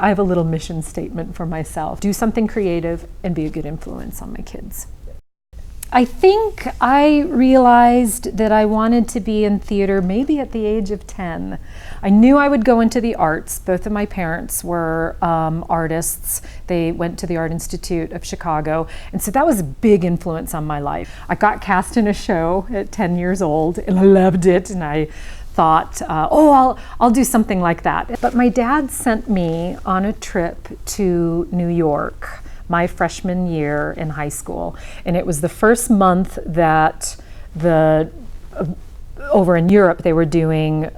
I have a little mission statement for myself. Do something creative and be a good influence on my kids. I think I realized that I wanted to be in theater maybe at the age of 10. I knew I would go into the arts. Both of my parents were artists. They went to the Art Institute of Chicago, and so that was a big influence on my life. I got cast in a show at 10 years old, and I loved it, and I thought, I'll do something like that. But my dad sent me on a trip to New York my freshman year in high school. And it was the first month that over in Europe they were doing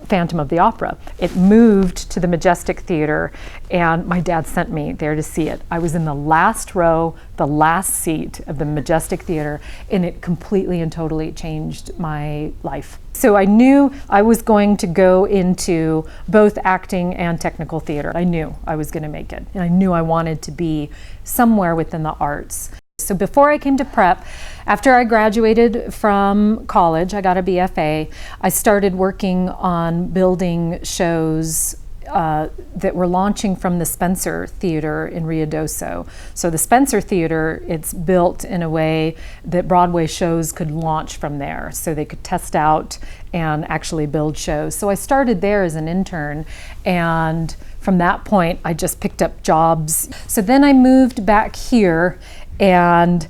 Phantom of the Opera. It moved to the Majestic Theater, and my dad sent me there to see it. I was in the last row, the last seat of the Majestic Theater, and it completely and totally changed my life. So I knew I was going to go into both acting and technical theater. I knew I was going to make it, and I knew I wanted to be somewhere within the arts. So before I came to prep, after I graduated from college, I got a BFA, I started working on building shows that were launching from the Spencer Theater in Ruidoso. So the Spencer Theater, it's built in a way that Broadway shows could launch from there, so they could test out and actually build shows. So I started there as an intern, and from that point I just picked up jobs. So then I moved back here, and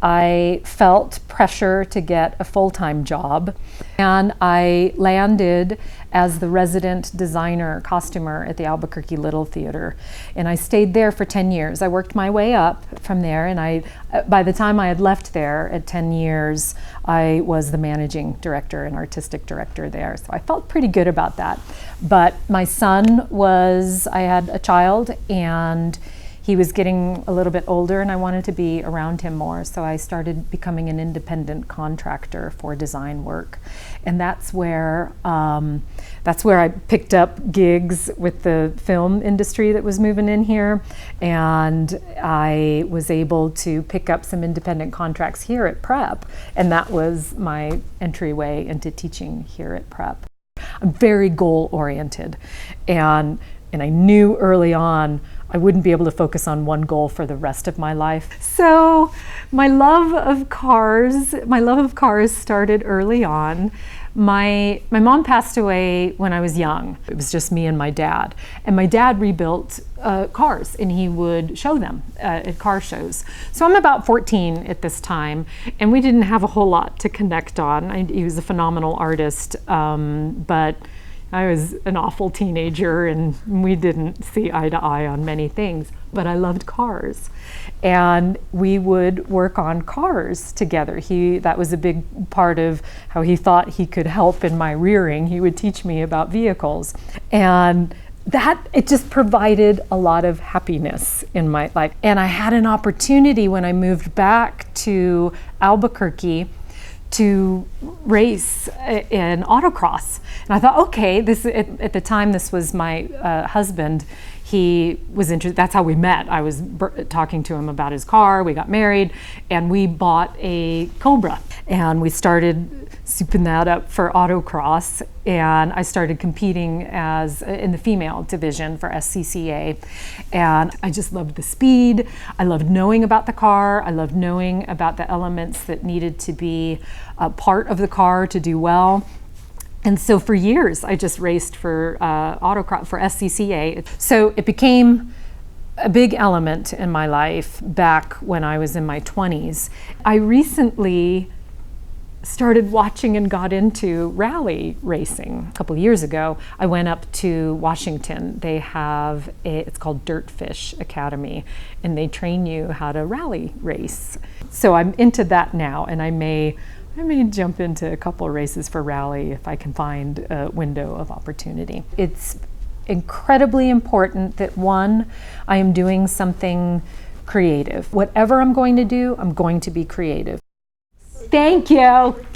I felt pressure to get a full-time job, and I landed as the resident designer costumer at the Albuquerque Little Theater, and I stayed there for 10 years. I worked my way up from there, and by the time I had left there at 10 years, I was the managing director and artistic director there, so I felt pretty good about that. But my son I had a child, and he was getting a little bit older, and I wanted to be around him more, so I started becoming an independent contractor for design work. And that's where I picked up gigs with the film industry that was moving in here, and I was able to pick up some independent contracts here at Prep, and that was my entryway into teaching here at Prep. I'm very goal-oriented, and I knew early on I wouldn't be able to focus on one goal for the rest of my life. So my love of cars started early on. My mom passed away when I was young. It was just me and my dad. And my dad rebuilt cars, and he would show them at car shows. So I'm about 14 at this time, and we didn't have a whole lot to connect on. He was a phenomenal artist, but I was an awful teenager, and we didn't see eye to eye on many things, but I loved cars. And we would work on cars together. That was a big part of how he thought he could help in my rearing. He would teach me about vehicles. And it just provided a lot of happiness in my life. And I had an opportunity when I moved back to Albuquerque to race in autocross. And I thought, okay, at the time this was my husband. He was interested, that's how we met. I was talking to him about his car, we got married, and we bought a Cobra. And we started souping that up for autocross, and I started competing in the female division for SCCA. And I just loved the speed, I loved knowing about the car, I loved knowing about the elements that needed to be a part of the car to do well. And so for years, I just raced for autocross, for SCCA. So it became a big element in my life back when I was in my 20s. I recently started watching and got into rally racing. A couple of years ago, I went up to Washington. They have it's called Dirtfish Academy, and they train you how to rally race. So I'm into that now, and I may jump into a couple of races for rally if I can find a window of opportunity. It's incredibly important that, one, I am doing something creative. Whatever I'm going to do, I'm going to be creative. Thank you.